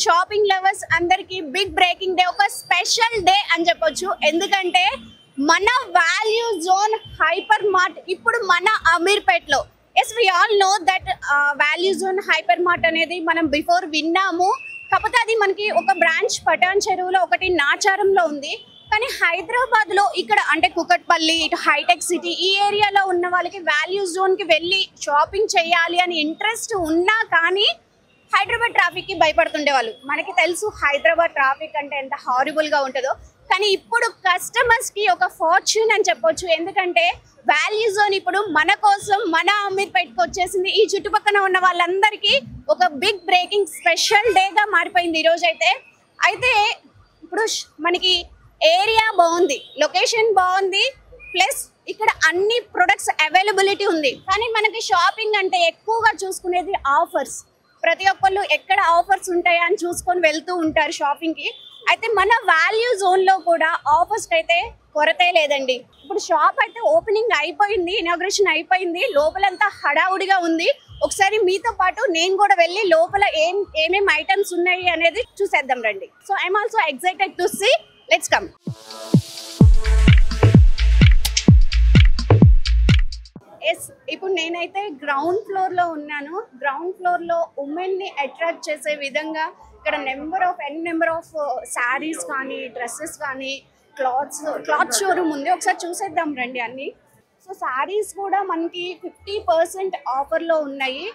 Shopping lovers అందరికి big breaking day, ఒక special day అని చెప్పొచ్చు. ఎందుకంటే మన వాల్యూ జోన్ హైపర్ మార్ట్ ఇప్పుడు మన అమీర్పేట్లో. Yes, we all know that value zone hyper mart అనేది మనం బిఫోర్ విన్నాము. కాకపోతే అది మనకి ఒక బ్రాంచ్ పటాన్ చెరువులో, ఒకటి నాచారంలో ఉంది. కానీ హైదరాబాద్లో ఇక్కడ అంటే కుకట్పల్లి, ఇటు హైటెక్ సిటీ ఈ ఏరియాలో ఉన్న వాళ్ళకి వాల్యూ జోన్కి వెళ్ళి షాపింగ్ చేయాలి అని ఇంట్రెస్ట్ ఉన్నా కానీ హైదరాబాద్ ట్రాఫిక్కి భయపడుతుండే వాళ్ళు. మనకి తెలుసు హైదరాబాద్ ట్రాఫిక్ అంటే ఎంత హారిబుల్గా ఉంటుందో. కానీ ఇప్పుడు కస్టమర్స్కి ఒక ఫార్చ్యూన్ అని చెప్పొచ్చు. ఎందుకంటే వాల్యూ జోన్ ఇప్పుడు మన కోసం మన అమీర్పేట్కి వచ్చేసింది. ఈ చుట్టుపక్కల ఉన్న వాళ్ళందరికీ ఒక బిగ్ బ్రేకింగ్ స్పెషల్ డేగా మారిపోయింది ఈరోజు అయితే ఇప్పుడు మనకి ఏరియా బాగుంది, లొకేషన్ బాగుంది, ప్లస్ ఇక్కడ అన్ని ప్రొడక్ట్స్ అవైలబిలిటీ ఉంది. కానీ మనకి షాపింగ్ అంటే ఎక్కువగా చూసుకునేది ఆఫర్స్. ప్రతి ఒక్కళ్ళు ఎక్కడ ఆఫర్స్ ఉంటాయా అని చూసుకొని వెళ్తూ ఉంటారు షాపింగ్కి. అయితే మన వాల్యూ జోన్లో కూడా ఆఫర్స్కి అయితే కొరతే లేదండి. ఇప్పుడు షాప్ అయితే ఓపెనింగ్ అయిపోయింది, ఇనాగ్రేషన్ అయిపోయింది, లోపలంతా హడావుడిగా ఉంది. ఒకసారి మీతో పాటు నేను కూడా వెళ్ళి లోపల ఏమేమి ఐటమ్స్ ఉన్నాయి అనేది చూసేద్దాం రండి. So I'm also excited to see. Let's come. Yes, ఇప్పుడు నేనైతే గ్రౌండ్ ఫ్లోర్లో ఉన్నాను. గ్రౌండ్ ఫ్లోర్లో ఉమెన్ని అట్రాక్ట్ చేసే విధంగా ఇక్కడ నెంబర్ ఆఫ్ శారీస్ కానీ, డ్రెస్సెస్ కానీ, క్లాత్ షోరూమ్ ఉంది. ఒకసారి చూసేద్దాం రండి అన్నీ. సో శారీస్ కూడా మనకి 50% ఆఫర్లో ఉన్నాయి.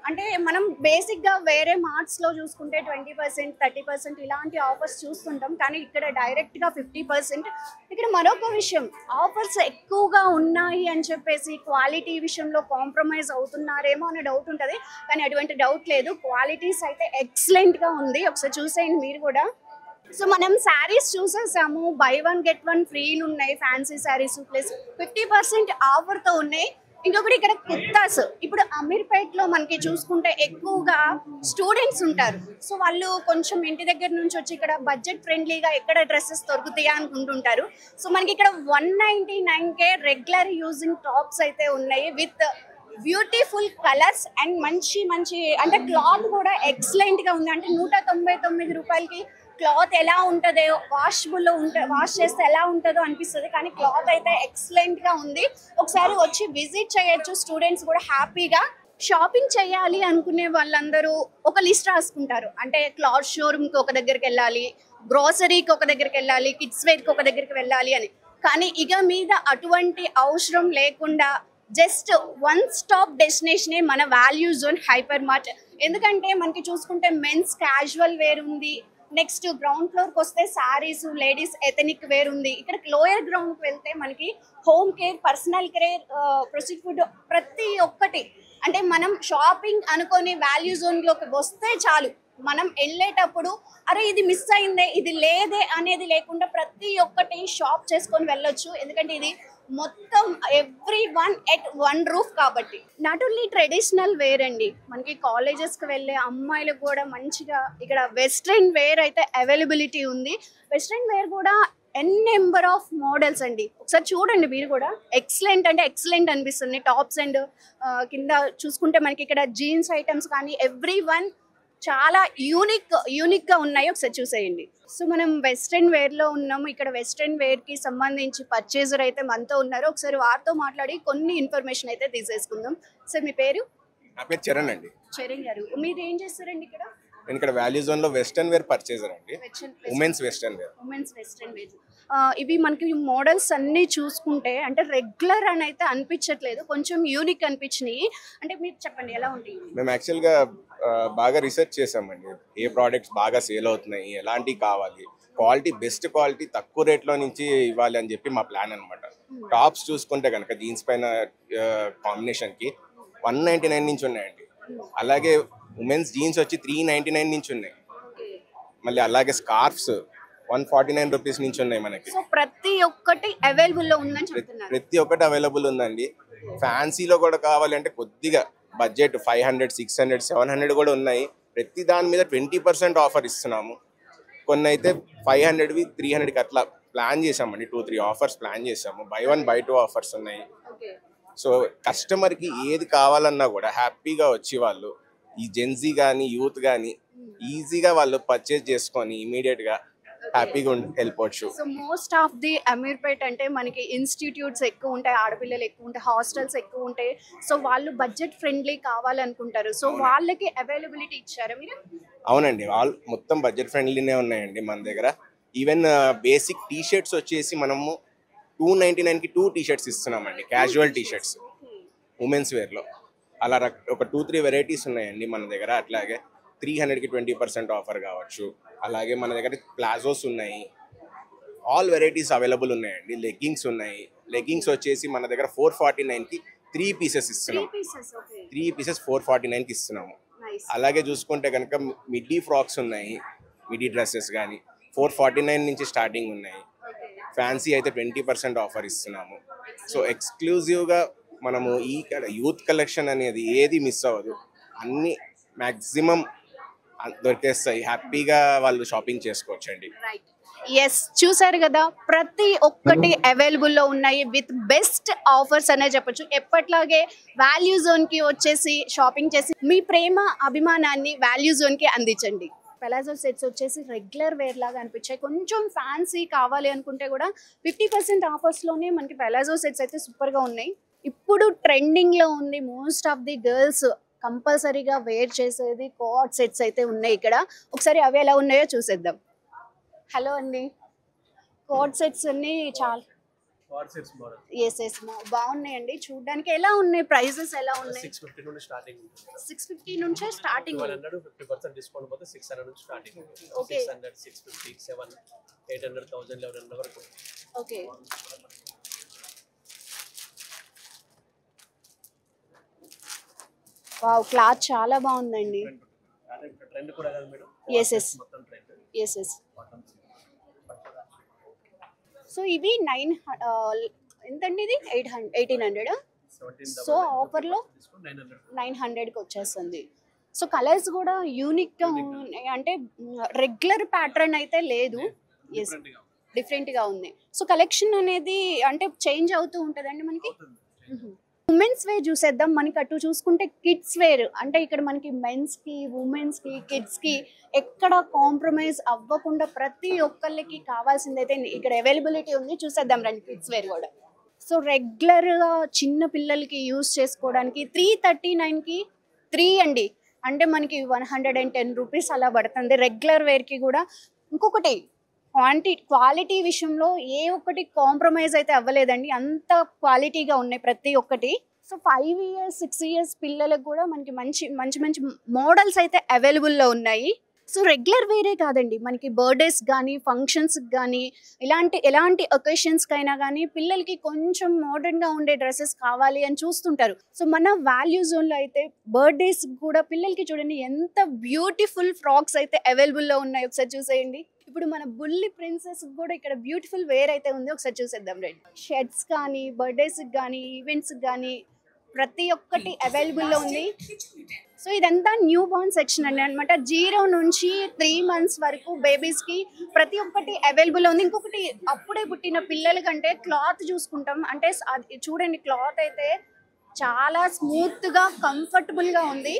అంటే మనం బేసిక్గా వేరే మార్ట్స్లో చూసుకుంటే 20%, 30% ఇలాంటి ఆఫర్స్ చూస్తుంటాం. కానీ ఇక్కడ డైరెక్ట్గా 50%. ఇక్కడ మరొక విషయం, ఆఫర్స్ ఎక్కువగా ఉన్నాయి అని చెప్పేసి క్వాలిటీ విషయంలో కాంప్రమైజ్ అవుతున్నారేమో అనే డౌట్ ఉంటుంది. కానీ అటువంటి డౌట్ లేదు, క్వాలిటీస్ అయితే ఎక్సలెంట్గా ఉంది. ఒకసారి చూసేయండి మీరు కూడా. సో మనం శారీస్ చూసేసాము, బై 1 get 1 ఫ్రీలు ఉన్నాయి, ఫ్యాన్సీ శారీస్ ప్లస్ 50% ఆఫర్తో ఉన్నాయి. ఇంకొకటి ఇక్కడ కుర్తాస్. ఇప్పుడు అమీర్పేట్లో మనకి చూసుకుంటే ఎక్కువగా స్టూడెంట్స్ ఉంటారు. సో వాళ్ళు కొంచెం ఇంటి దగ్గర నుంచి వచ్చి ఇక్కడ బడ్జెట్ ఫ్రెండ్లీగా ఎక్కడ డ్రెస్సెస్ దొరుకుతాయా అనుకుంటుంటారు. సో మనకి ఇక్కడ 199K రెగ్యులర్ యూజింగ్ టాప్స్ అయితే ఉన్నాయి విత్ బ్యూటిఫుల్ కలర్స్ అండ్ మంచి అంటే క్లాత్ కూడా ఎక్సలెంట్గా ఉంది. అంటే 199 రూపాయలకి క్లాత్ ఎలా ఉంటుందో, వాష్ చేస్తే ఎలా ఉంటుందో అనిపిస్తుంది. కానీ క్లాత్ అయితే ఎక్సలెంట్గా ఉంది. ఒకసారి వచ్చి విజిట్ చేయొచ్చు. స్టూడెంట్స్ కూడా హ్యాపీగా షాపింగ్ చేయాలి అనుకునే వాళ్ళందరూ ఒక లిస్ట్ రాసుకుంటారు. అంటే క్లాత్ షోరూమ్కి ఒక దగ్గరికి వెళ్ళాలి, గ్రోసరీకి ఒక దగ్గరికి వెళ్ళాలి, కిడ్స్ వేర్కి ఒక దగ్గరికి వెళ్ళాలి అని. కానీ ఇక మీద అటువంటి అవసరం లేకుండా జస్ట్ వన్ స్టాప్ డెస్టినేషనే మన వాల్యూ జోన్ హైపర్ మార్ట్. ఎందుకంటే మనకి చూసుకుంటే మెన్స్ క్యాజువల్ వేర్ ఉంది, నెక్స్ట్ గ్రౌండ్ ఫ్లోర్కి వస్తే శారీస్, లేడీస్ ఎథనిక్ వేర్ ఉంది. ఇక్కడ లోయర్ గ్రౌండ్కి వెళ్తే మనకి home care, personal care, proceed food ప్రతి ఒక్కటి. అంటే మనం షాపింగ్ అనుకొని వాల్యూ జోన్లోకి వస్తే చాలు, మనం వెళ్ళేటప్పుడు అరే ఇది మిస్ అయిందే, ఇది లేదే అనేది లేకుండా ప్రతి ఒక్కటి షాప్ చేసుకొని వెళ్ళొచ్చు. ఎందుకంటే ఇది మొత్తం ఎవ్రీ1 ఎట్ 1 రూఫ్ కాబట్టి. నాట్ ఓన్లీ ట్రెడిషనల్ వేర్ అండి, మనకి కాలేజెస్కి వెళ్ళే అమ్మాయిలకు కూడా మంచిగా ఇక్కడ వెస్ట్రన్ వేర్ అయితే అవైలబిలిటీ ఉంది. వెస్ట్రన్ వేర్ కూడా నెంబర్ ఆఫ్ మోడల్స్ అండి. ఒకసారి చూడండి మీరు కూడా. ఎక్సలెంట్ అంటే ఎక్సలెంట్ అనిపిస్తుంది. టాప్స్ అండ్ కింద చూసుకుంటే మనకి ఇక్కడ జీన్స్ ఐటమ్స్ కానీ ఎవ్రీ1 చాలా యూనిక్గా ఉన్నాయి. ఒకసారి చూసేయండి. సో మనం వెస్ట్రన్ వేర్లో ఉన్నాము. ఇక్కడ వెస్ట్రన్ వేర్కి సంబంధించి పర్చేజర్ అయితే మనతో ఉన్నారు. ఒకసారి వారితో మాట్లాడి కొన్ని ఇన్ఫర్మేషన్ అయితే తీసేసుకుందాం. సార్ మీ పేరు? నా పేరు చరణ్ అండి. చరణ్ గారు, మీరు ఏం చేస్తారండి ఇక్కడ? నేను ఇక్కడ వాల్యూ జోన్లో వెస్టర్న్ వేర్ పర్చేజర్ అండి. Women's western wear. ఇవి మనకి మోడల్స్ అన్నీ చూసుకుంటే అంటే రెగ్యులర్ అని అయితే అనిపించట్లేదు, కొంచెం యూనిక్ అనిపించినాయి. అంటే మీరు చెప్పండి ఎలా ఉంటాయి? మేము యాక్చువల్గా బాగా రీసెర్చ్ చేసామండి. ఏ ప్రోడక్ట్స్ బాగా సేల్ అవుతున్నాయి, ఎలాంటివి కావాలి, క్వాలిటీ బెస్ట్ క్వాలిటీ తక్కువ రేట్లో నుంచి ఇవ్వాలి అని చెప్పి మా ప్లాన్ అనమాట. టాప్స్ చూసుకుంటే కనుక జీన్స్ పైన కాంబినేషన్కి 199 నుంచి ఉన్నాయండి. అలాగే ఉమెన్స్ జీన్స్ వచ్చి 399 నుంచి ఉన్నాయి. మళ్ళీ అలాగే స్కార్ఫ్స్ 149 రూపీస్ నుంచి ఉన్నాయి మనకి. ప్రతి ఒక్కటి అవైలబుల్లో ఉందని చెప్తున్నారు. ప్రతి ఒక్కటి అవైలబుల్ ఉందండి. ఫ్యాన్సీలో కూడా కావాలంటే కొద్దిగా బడ్జెట్ 500, 600, 700 కూడా ఉన్నాయి. ప్రతి దాని మీద 20% ఆఫర్ ఇస్తున్నాము. కొన్ని అయితే 500వి 300కి అట్లా ప్లాన్ చేసామండి. 2-3 ఆఫర్స్ ప్లాన్ చేసాము. buy 1 buy 2 ఆఫర్స్ ఉన్నాయి. సో కస్టమర్కి ఏది కావాలన్నా కూడా హ్యాపీగా వచ్చి వాళ్ళు ఈ జెన్జీ కానీ యూత్ కానీ ఈజీగా వాళ్ళు పర్చేజ్ చేసుకొని ఇమీడియట్గా హ్యాపీగా వెళ్ళిపోవచ్చు. So most of the Ameerpet అంటే మనకి ఇన్స్టిట్యూట్స్ ఎక్కువ ఉంటాయి, ఆడపిల్లలు ఎక్కువ ఉంటాయి, హాస్టల్స్ ఎక్కువ ఉంటాయి. సో వాళ్ళు బడ్జెట్ ఫ్రెండ్లీ కావాలనుకుంటారు. సో వాళ్ళకి అవైలబిలిటీ ఇచ్చారా మీరు? అవునండి, మొత్తం బడ్జెట్ ఫ్రెండ్లీనే ఉన్నాయండి మన దగ్గర. ఈవెన్ బేసిక్ టీ షర్ట్స్ వచ్చేసి మనము 299కి 2 టీ షర్ట్స్ ఇస్తున్నామండి, క్యాజువల్ టీ షర్ట్స్ ఉమెన్స్ వేర్లో. అలా ఒక 2-3 వెరైటీస్ ఉన్నాయండి మన దగ్గర. అట్లాగే 300కి 20% ఆఫర్ కావచ్చు. అలాగే మన దగ్గర ప్లాజోస్ ఉన్నాయి, ఆల్ వెరైటీస్ అవైలబుల్ ఉన్నాయండి. లెగ్గింగ్స్ ఉన్నాయి, లెగ్గింగ్స్ వచ్చేసి మన దగ్గర 449కి 3 పీసెస్ ఇస్తున్నాం. 3 పీసెస్ 449కి ఇస్తున్నాము. అలాగే చూసుకుంటే కనుక మిడ్డీ ఫ్రాక్స్ ఉన్నాయి, మిడ్డీ డ్రెస్సెస్ కానీ 449 నుంచి స్టార్టింగ్ ఉన్నాయి. ఫ్యాన్సీ అయితే 20% ఆఫర్ ఇస్తున్నాము. సో ఎక్స్క్లూజివ్గా మనము ఈ యూత్ కలెక్షన్ అనేది ఏది మిస్ అవ్వదు, అన్ని మ్యాక్సిమం దొరికేస్తాయి. హ్యాపీగా వాళ్ళు షాపింగ్ చేసుకోవచ్చు అండి. ఎస్, చూసారు కదా, ప్రతి ఒక్కటి అవైలబుల్లో ఉన్నాయి విత్ బెస్ట్ ఆఫర్స్ అనే చెప్పొచ్చు. ఎప్పట్లాగే వాల్యూ జోన్కి వచ్చేసి షాపింగ్ చేసి మీ ప్రేమ అభిమానాన్ని వాల్యూ జోన్కి అందించండి. పెలాజో సెట్స్ వచ్చేసి రెగ్యులర్ వేర్ లాగా అనిపించాయి. కొంచెం ఫ్యాన్సీ కావాలి అనుకుంటే కూడా 50% ఆఫర్స్లోనే మనకి పెలాజో సెట్స్ అయితే సూపర్గా ఉన్నాయి. ఇప్పుడు ట్రెండింగ్లో ఉంది, మోస్ట్ ఆఫ్ ది గర్ల్స్ కంపల్సరీగా వేర్ చేసేది కోట్ సెట్స్ అయితే ఉన్నాయి ఇక్కడ. ఒకసారి అవి ఎలా ఉన్నాయో చూసేద్దాం. హలో అండి, కోట్ సెట్స్ అన్ని చాలా ఎస్ బాగున్నాయండి చూడడానికి. ఎలా ఉన్నాయి, ప్రైజెస్ ఎలా ఉన్నాయి? 650 నుండి స్టార్టింగ్ ఉంటుంది. 650 నుంచే స్టార్టింగ్. 1200 50% డిస్కౌంట్ పోతే 600 నుంచి స్టార్టింగ్ ఉంటుంది. 600 650 7 800 1000 1100 వరకు. ఓకే, వావ్, క్లాత్ చాలా బాగుందండి. ట్రెండ్ కూడా కాదు మేడం. ఎస్ మొత్తం ట్రెండ్. ఎస్. సో ఇవి ఎంతండి? ఇది 1800. సో ఆఫర్లో 900కి వచ్చేస్తుంది. సో కలర్స్ కూడా యూనిక్గా ఉన్నాయి, అంటే రెగ్యులర్ ప్యాటర్న్ అయితే లేదు. ఎస్, డిఫరెంట్గా ఉంది. సో కలెక్షన్ అనేది అంటే చేంజ్ అవుతూ ఉంటుందండి మనకి. ఉమెన్స్ వేర్ చూసేద్దాం. మనకి అటు చూసుకుంటే కిడ్స్ వేర్, అంటే ఇక్కడ మనకి మెన్స్కి, ఉమెన్స్కి, కిడ్స్కి ఎక్కడ కాంప్రమైజ్ అవ్వకుండా ప్రతి ఒక్కళ్ళకి కావాల్సిందైతే ఇక్కడ అవైలబిలిటీ ఉంది. చూసేద్దాం రండి కిడ్స్ వేర్ కూడా. సో రెగ్యులర్గా చిన్న పిల్లలకి యూజ్ చేసుకోవడానికి 339కి 3 అండి, అంటే మనకి 110 రూపీస్ అలా పడుతుంది. రెగ్యులర్ వేర్కి కూడా. ఇంకొకటి క్వాలిటీ విషయంలో ఏ ఒక్కటి కాంప్రమైజ్ అయితే అవ్వలేదండి, అంత క్వాలిటీగా ఉన్నాయి ప్రతి ఒక్కటి. సో 5 years 6 years పిల్లలకు కూడా మనకి మంచి మంచి మోడల్స్ అయితే అవైలబుల్లో ఉన్నాయి. సో రెగ్యులర్ వేరే కాదండి, మనకి బర్త్డేస్ కానీ ఫంక్షన్స్కి కానీ ఎలాంటి ఒకేషన్స్కి అయినా కానీ పిల్లలకి కొంచెం మోడర్న్గా ఉండే డ్రెస్సెస్ కావాలి అని చూస్తుంటారు. సో మన వాల్యూ జోన్లో అయితే బర్త్డేస్ కూడా పిల్లలకి చూడండి ఎంత బ్యూటిఫుల్ ఫ్రాక్స్ అయితే అవైలబుల్లో ఉన్నాయి. ఒకసారి చూసేయండి. ఇప్పుడు మన బుల్లి ప్రిన్సెస్ కూడా ఇక్కడ బ్యూటిఫుల్ వేర్ అయితే ఉంది, ఒకసారి చూసేద్దాం రండి. షర్ట్స్ కానీ బర్త్డేస్కి కానీ ఈవెంట్స్కి కానీ ప్రతి ఒక్కటి అవైలబుల్లో ఉంది. సో ఇదంతా న్యూ బోర్న్ సెక్షన్ అండి అనమాట. 0 నుంచి 3 months వరకు బేబీస్కి ప్రతి ఒక్కటి అవైలబుల్ ఉంది. ఇంకొకటి అప్పుడే పుట్టిన పిల్లల కంటే క్లాత్ చూసుకుంటాం, అంటే చూడండి క్లాత్ అయితే చాలా స్మూత్గా కంఫర్టబుల్గా ఉంది.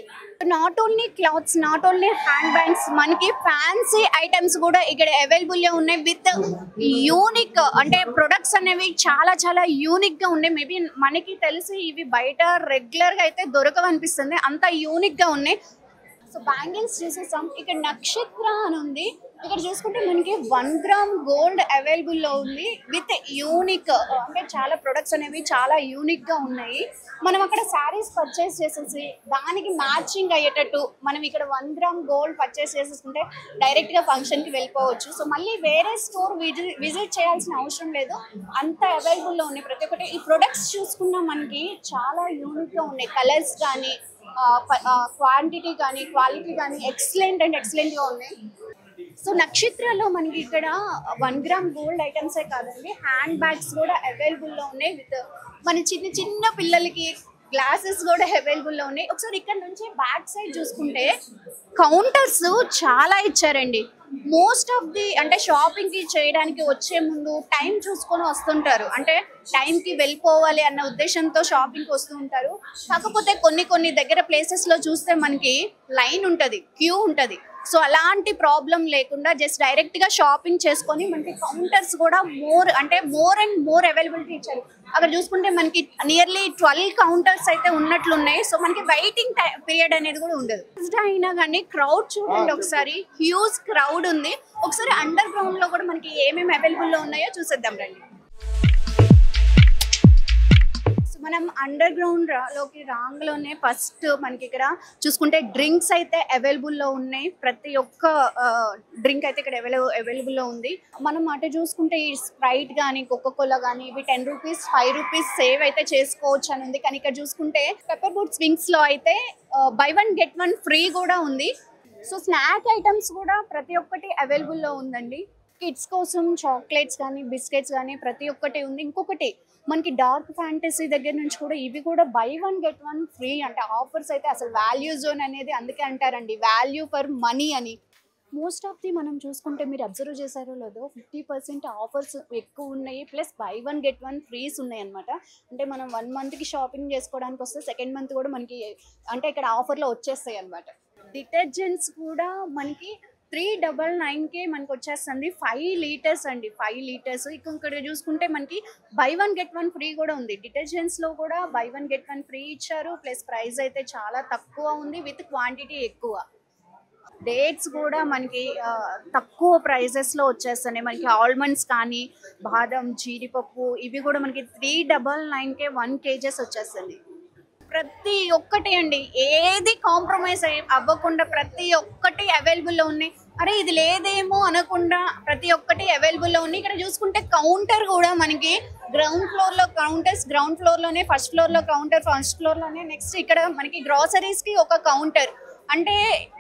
Not only clothes, not only hand bags, మనకి ఫ్యాన్సీ ఐటమ్స్ కూడా ఇక్కడ అవైలబుల్గా ఉన్నాయి విత్ యూనిక్, అంటే ప్రొడక్ట్స్ అనేవి చాలా చాలా యూనిక్గా ఉన్నాయి. మేబీ మనకి తెలిసి ఇవి బయట రెగ్యులర్గా అయితే దొరకవు అనిపిస్తుంది, అంత యూనిక్గా ఉన్నాయి. సో బ్యాంగిల్స్ చూసేసాం. ఇక్కడ నక్షత్ర అని ఉంది. ఇక్కడ చూసుకుంటే మనకి 1 gram గోల్డ్ అవైలబుల్లో ఉంది విత్ యూనిక్, అంటే చాలా ప్రొడక్ట్స్ అనేవి చాలా యూనిక్గా ఉన్నాయి. మనం అక్కడ శారీస్ పర్చేస్ చేసేసి దానికి మ్యాచింగ్ అయ్యేటట్టు మనం ఇక్కడ 1 gram గోల్డ్ పర్చేస్ చేసేసుకుంటే డైరెక్ట్గా ఫంక్షన్కి వెళ్ళిపోవచ్చు. సో మళ్ళీ వేరే స్టోర్ విజిట్ చేయాల్సిన అవసరం లేదు, అంత అవైలబుల్లో ఉన్నాయి ప్రతి ఒక్కటి. ఈ ప్రొడక్ట్స్ చూసుకున్నా మనకి చాలా యూనిక్గా ఉన్నాయి. కలర్స్ కానీ క్వాంటిటీ కానీ క్వాలిటీ కానీ ఎక్సలెంట్గా ఉన్నాయి. సో నక్షత్రలో మనకి ఇక్కడ 1 gram గోల్డ్ ఐటమ్సే కాదండి, హ్యాండ్ బ్యాగ్స్ కూడా అవైలబుల్లో ఉన్నాయి విత్ మన చిన్న పిల్లలకి గ్లాసెస్ కూడా అవైలబుల్లో ఉన్నాయి. ఒకసారి ఇక్కడ నుంచి బ్యాక్ సైడ్ చూసుకుంటే కౌంటర్స్ చాలా ఇచ్చారండి. మోస్ట్ ఆఫ్ ది అంటే షాపింగ్ కి చేయడానికి వచ్చే ముందు టైం చూసుకొని వస్తుంటారు, అంటే టైంకి వెళ్ళిపోవాలి అన్న ఉద్దేశంతో షాపింగ్కి వస్తూ ఉంటారు. కాకపోతే కొన్ని దగ్గర ప్లేసెస్లో చూస్తే మనకి లైన్ ఉంటుంది, క్యూ ఉంటుంది. సో అలాంటి ప్రాబ్లం లేకుండా జస్ట్ డైరెక్ట్గా షాపింగ్ చేసుకొని మనకి కౌంటర్స్ కూడా మోర్ అండ్ మోర్ అవైలబిలిటీ ఇచ్చారు. అక్కడ చూసుకుంటే మనకి నియర్లీ 12 కౌంటర్స్ అయితే ఉన్నట్లున్నాయి. సో మనకి వెయిటింగ్ పీరియడ్ అనేది కూడా ఉండదు. అయినా కానీ క్రౌడ్ చూడండి ఒకసారి, హ్యూజ్ క్రౌడ్ ఉంది. ఒకసారి అండర్ గ్రౌండ్ లో కూడా మనకి ఏమేమి అవైలబుల్ లో ఉన్నాయో చూసేద్దాం రండి. మనం అండర్ గ్రౌండ్ లోకి రాంగ్లోనే ఫస్ట్ మనకి ఇక్కడ చూసుకుంటే డ్రింక్స్ అయితే అవైలబుల్లో ఉన్నాయి. ప్రతి ఒక్క డ్రింక్ అయితే ఇక్కడ అవైలబుల్లో ఉంది. మనం అటు చూసుకుంటే ఈ స్ప్రైట్ కానీ కోకోకోలా కానీ ఇవి 10 రూపీస్ 5 రూపీస్ సేవ్ అయితే చేసుకోవచ్చు అని ఉంది. కానీ ఇక్కడ చూసుకుంటే పెప్పర్ బోట్ స్వింగ్స్లో అయితే బై 1 get 1 ఫ్రీ కూడా ఉంది. సో స్నాక్ ఐటమ్స్ కూడా ప్రతి ఒక్కటి అవైలబుల్లో ఉందండి. కిడ్స్ కోసం చాక్లెట్స్ కానీ బిస్కెట్స్ కానీ ప్రతి ఒక్కటి ఉంది. ఇంకొకటి మనకి డార్క్ ఫ్యాంటసీ దగ్గర నుంచి కూడా ఇవి కూడా బై 1 get 1 ఫ్రీ అంటే ఆఫర్స్ అయితే అసలు వాల్యూ జోన్ అనేది అందుకే అంటారండి, వాల్యూ ఫర్ మనీ అని. మోస్ట్ ఆఫ్ ది మనం చూసుకుంటే మీరు అబ్జర్వ్ చేశారో లేదో 50% ఆఫర్స్ ఎక్కువ ఉన్నాయి. ప్లస్ బై 1 get 1 ఫ్రీస్ ఉన్నాయి అనమాట. అంటే మనం 1 monthకి షాపింగ్ చేసుకోవడానికి వస్తే సెకండ్ మంత్ కూడా మనకి అంటే ఇక్కడ ఆఫర్లో వచ్చేస్తాయి అనమాట. డిటర్జెంట్స్ కూడా మనకి 399కే మనకి వచ్చేస్తుంది. 5 లీటర్స్ అండి, 5 లీటర్స్. ఇక్కడ చూసుకుంటే మనకి బై 1 get 1 ఫ్రీ కూడా ఉంది. డిటర్జెంట్స్లో కూడా బై 1 get 1 ఫ్రీ ఇచ్చారు. ప్లస్ ప్రైస్ అయితే చాలా తక్కువ ఉంది, విత్ క్వాంటిటీ ఎక్కువ. డేట్స్ కూడా మనకి తక్కువ ప్రైజెస్లో వచ్చేస్తున్నాయి. మనకి ఆల్మండ్స్ కానీ బాదం జీడిపప్పు ఇవి కూడా మనకి 399కే 1 kg వచ్చేస్తుంది. ప్రతి ఒక్కటి అండి, ఏది కాంప్రమైజ్ అవ్వకుండా ప్రతి ఒక్కటి అవైలబుల్లో ఉన్నాయి. అరే ఇది లేదేమో అనకుండా ప్రతి ఒక్కటి అవైలబుల్లో ఉన్నాయి. ఇక్కడ చూసుకుంటే కౌంటర్ కూడా మనకి గ్రౌండ్ ఫ్లోర్లోనే ఫస్ట్ ఫ్లోర్లో కౌంటర్, ఫస్ట్ ఫ్లోర్లోనే నెక్స్ట్ ఇక్కడ మనకి గ్రాసరీస్కి ఒక కౌంటర్. అంటే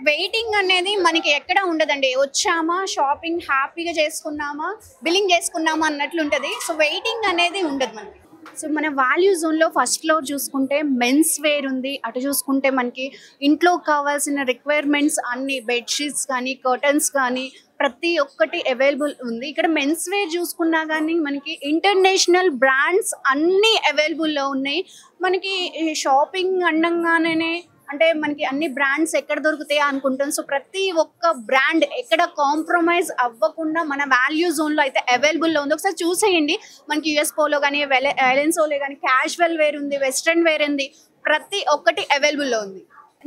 వెయిటింగ్ అనేది మనకి ఎక్కడ ఉండదండి. వచ్చామా షాపింగ్ హ్యాపీగా చేసుకున్నామా బిల్లింగ్ చేసుకున్నామా అన్నట్లు ఉంటుంది. సో వెయిటింగ్ అనేది ఉండదు మనకి. సో మన వాల్యూ జోన్లో ఫస్ట్ ఫ్లోర్ చూసుకుంటే మెన్స్ వేర్ ఉంది. అటు చూసుకుంటే మనకి ఇంట్లో కావాల్సిన రిక్వైర్మెంట్స్ అన్ని బెడ్షీట్స్ కానీ కర్టన్స్ కానీ ప్రతి ఒక్కటి అవైలబుల్ ఉంది. ఇక్కడ మెన్స్ వేర్ చూసుకున్నా కానీ మనకి ఇంటర్నేషనల్ బ్రాండ్స్ అన్నీ అవైలబుల్లో ఉన్నాయి. మనకి షాపింగ్ అనగానే అంటే మనకి అన్ని బ్రాండ్స్ ఎక్కడ దొరుకుతాయి అనుకుంటాం. సో ప్రతి ఒక్క బ్రాండ్ ఎక్కడ కాంప్రమైజ్ అవ్వకుండా మన వాల్యూ జోన్లో అయితే అవైలబుల్లో ఉంది. ఒకసారి చూసేయండి. మనకి యుఎస్ పోలో కానీ ఎలెన్సోలో కానీ క్యాజువల్ వేర్ ఉంది, వెస్ట్రన్ వేర్ ఉంది, ప్రతి ఒక్కటి అవైలబుల్లో ఉంది.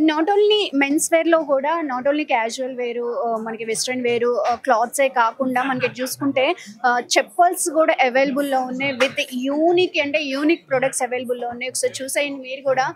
నాట్ ఓన్లీ మెన్స్ వేర్లో కూడా నాట్ ఓన్లీ క్యాజువల్ వేరు మనకి వెస్ట్రన్ వేరు క్లాత్సే కాకుండా మనకి చూసుకుంటే చెప్పల్స్ కూడా అవైలబుల్లో ఉన్నాయి. విత్ యూనిక్ ప్రొడక్ట్స్ అవైలబుల్లో ఉన్నాయి. ఒకసారి చూసేయండి మీరు కూడా.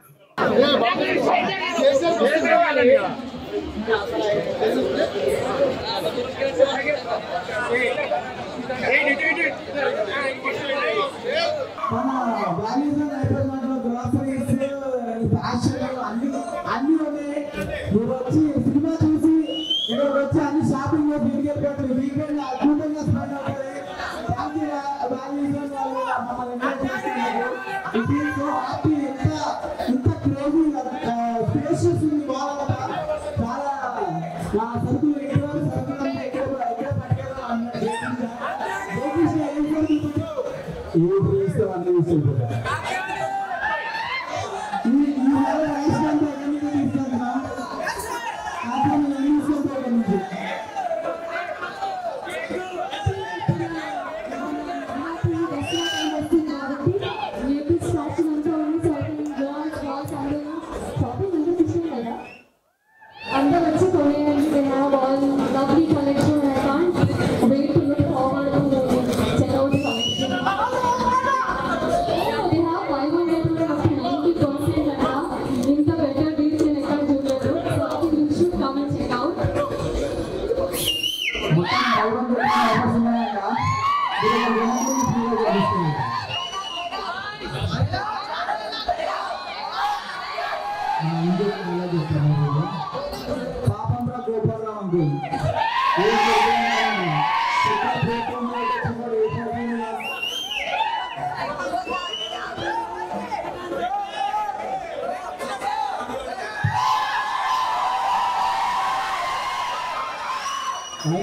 మొత్తం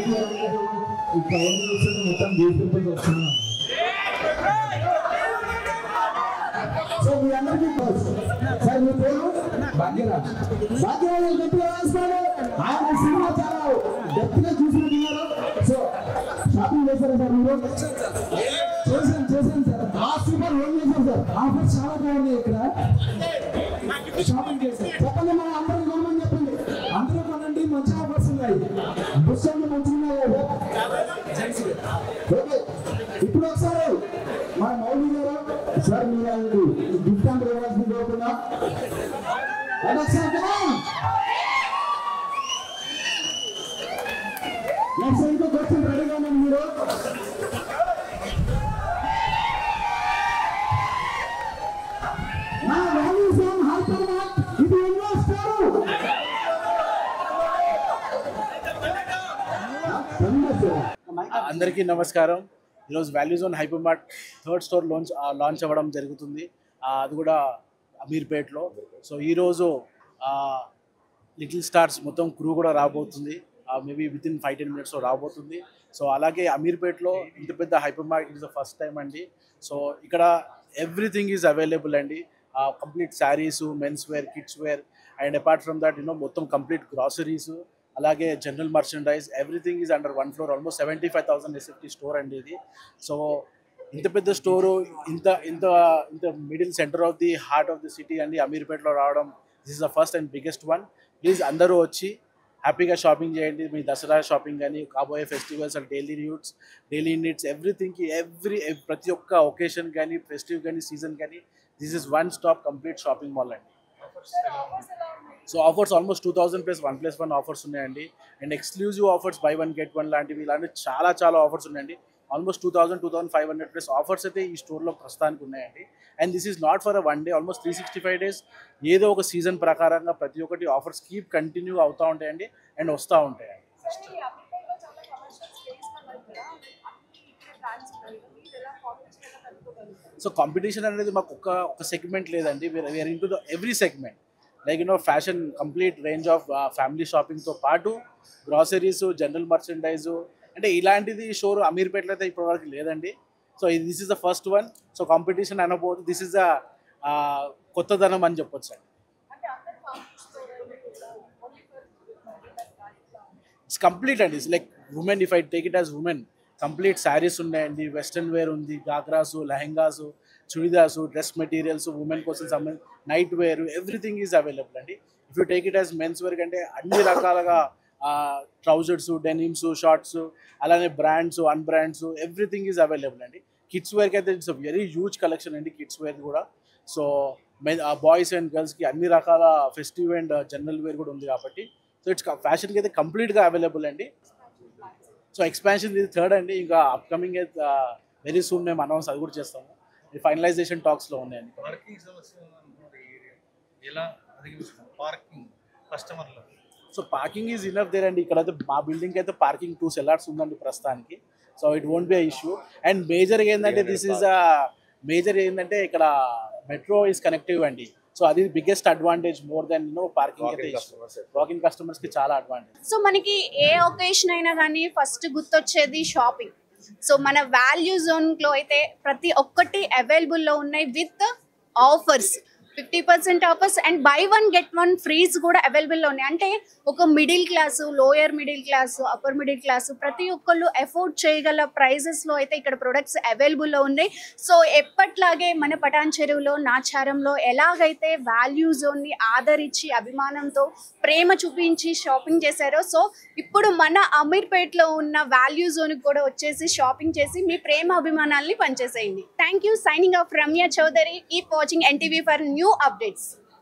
తీసుకుంటూ వస్తున్నాం. సో మీ అందరికీ సార్ మీ పేరు భాగ్యరాజ్. భాగ్యరాజ్ గట్టిగా రాసుకోండి. ఆయన సినిమా చాలా డెప్త్గా చూసినట్టున్నారు. సో షాపింగ్ చేశారా సార్ మీరు? చేశాను సార్. ఆ సూపర్ ఏం చేశారు సార్? ఆఫర్స్ చాలా బాగున్నాయి ఇక్కడ. షాపింగ్ చేశారు. చెప్పండి మనం అందరూ కొనమని చెప్పండి. అందరూ కొనండి, మంచి ఆఫర్స్ ఉన్నాయి. బుస్సండి మంచిగా ఉన్నాయి కదా. ఓకే, ఇప్పుడు ఒకసారి మన మౌలి గారు సార్ మీరు గిఫ్ట్ అంటే ఇవ్వాల్సింది కోరుతున్నా. నెక్స్ట్ ఇంకో క్వశ్చన్ రెడీగా ఉన్నాను. మీరు నా వాల్యూస్ హైపర్మార్ట్ ఇది ఎన్నో స్టోరు. అందరికీ నమస్కారం. ఈరోజు value zone hyper mart third store launch అవ్వడం జరుగుతుంది. అది కూడా అమీర్పేట్లో. సో ఈరోజు లిటిల్ స్టార్స్ మొత్తం క్రూ కూడా రాబోతుంది. మేబీ వితిన్ 5-10 minutesలో రాబోతుంది. సో అలాగే అమీర్పేట్లో ఇంత పెద్ద hyper market is the first time అండి. సో ఇక్కడ ఎవ్రీథింగ్ ఈజ్ అవైలబుల్ అండి. Complete saris, men's wear, kids wear and apart from that మొత్తం కంప్లీట్ గ్రాసరీస్, అలాగే general merchandise, everything is under one floor. Almost 75,000 SFT store అండి ఇది. So ఇంత పెద్ద store, ఇంత ఇంత ఇంత middle centre of the heart of the city అండి అమీర్పేట్లో రావడం this is the first and biggest one. Please అందరూ వచ్చి హ్యాపీగా షాపింగ్ చేయండి. మీ దసరా షాపింగ్ కానీ, కాబోయే festivals and daily uses, daily needs, ఎవ్రీథింగ్కి ప్రతి ఒక్క ఒకేషన్ కానీ, ఫెస్టివ్ కానీ, సీజన్ కానీ this is one stop complete shopping mall అండి. సో ఆఫర్స్ ఆల్మోస్ట్ 2000 + 1+1 ఆఫర్స్ ఉన్నాయండి. And exclusive offers buy 1 get 1 లాంటివి ఇలాంటి చాలా ఆఫర్స్ ఉన్నాయండి. ఆల్మోస్ట్ 2,500+ ఆఫర్స్ అయితే ఈ స్టోర్లో ప్రస్తుతానికి ఉన్నాయండి. And this is not for 1 day, almost 365 days ఏదో ఒక సీజన్ ప్రకారంగా ప్రతి ఒక్కటి ఆఫర్స్ కీప్ కంటిన్యూ అవుతూ ఉంటాయండి అండ్ వస్తూ ఉంటాయండి. సో కాంపిటీషన్ అనేది మాకు ఒక సెగ్మెంట్ లేదండి. We are into the every segment. Like fashion, complete range of family షాపింగ్తో పాటు గ్రాసరీస్, జనరల్ మర్చెండైజు, అంటే ఇలాంటిది షోరూమ్ అమీర్పేటలో అయితే ఇప్పటివరకు లేదండి. So this is the first one. So competition అనబోదు, దిస్ ఈస్ ద కొత్తదనం అని చెప్పొచ్చు అండి. ఇట్స్ కంప్లీట్ అండి. It's like women, if I take it as women, complete saris ఉన్నాయండి, వెస్ట్రన్ వేర్ ఉంది, ghagras, lehengas, churidars, dress materials, women కోసం సంబంధించి night wear, everything is available అండి. If you take it as men's wear కంటే అన్ని రకాలుగా ట్రౌజర్స్, డెనిమ్స్, షార్ట్స్, అలానే brands, unbrands, everything is available అండి. కిడ్స్ వేర్కి అయితే ఇట్స్ వెరీ హ్యూజ్ కలెక్షన్ అండి కిడ్స్ వేర్ కూడా. సో బాయ్స్ అండ్ గర్ల్స్కి అన్ని రకాల ఫెస్టివ్ అండ్ జనరల్ వేర్ కూడా ఉంది కాబట్టి సో ఇట్స్ ఫ్యాషన్కి అయితే కంప్లీట్గా అవైలబుల్ అండి. సో ఎక్స్పాన్షన్ ఇది థర్డ్ అండి. ఇంకా అప్కమింగ్ వెరీ సూన్ మేము అనౌన్స్ అది కూడా చేస్తాము. ఫైనలైజేషన్ టాక్స్లో ఉన్నాయండి. So parking is enough there అండి. ఇక్కడ అయితే మా బిల్డింగ్కి అయితే పార్కింగ్ 2 cellars ఉందండి ప్రస్తుతానికి. So it won't be a issue. And మేజర్గా ఏంటంటే మేజర్ ఏంటంటే ఇక్కడ మెట్రో ఈజ్ కనెక్టివ్ అండి. సో అది biggest advantage more than parking అయితే వాకింగ్ కస్టమర్స్కి చాలా అడ్వాంటేజ్. సో మనకి ఏ ఒకేషన్ అయినా కానీ ఫస్ట్ గుర్తొచ్చేది షాపింగ్. సో మన వాల్యూ జోన్లో అయితే ప్రతి ఒక్కటి అవైలబుల్లో ఉన్నాయి with offers. 50% offers and by 1 get 1 frees కూడా అవైలబుల్లో ఉన్నాయి. అంటే ఒక middle class, lower middle class, upper middle class ప్రతి ఒక్కళ్ళు ఎఫోర్డ్ చేయగల ప్రైజెస్లో అయితే ఇక్కడ ప్రొడక్ట్స్ అవైలబుల్లో ఉన్నాయి. సో ఎప్పట్లాగే మన పటాన్ చెరువులో, నాచారంలో ఎలాగైతే వాల్యూ జోన్ని ఆదరించి అభిమానంతో ప్రేమ చూపించి షాపింగ్ చేశారో సో ఇప్పుడు మన అమీర్పేట్లో ఉన్న వాల్యూ జోన్కి కూడా వచ్చేసి షాపింగ్ చేసి మీ ప్రేమ అభిమానాల్ని పనిచేసేయండి. Thank you. Signing off Ramya Chowdary. Keep watching NTV for new updates.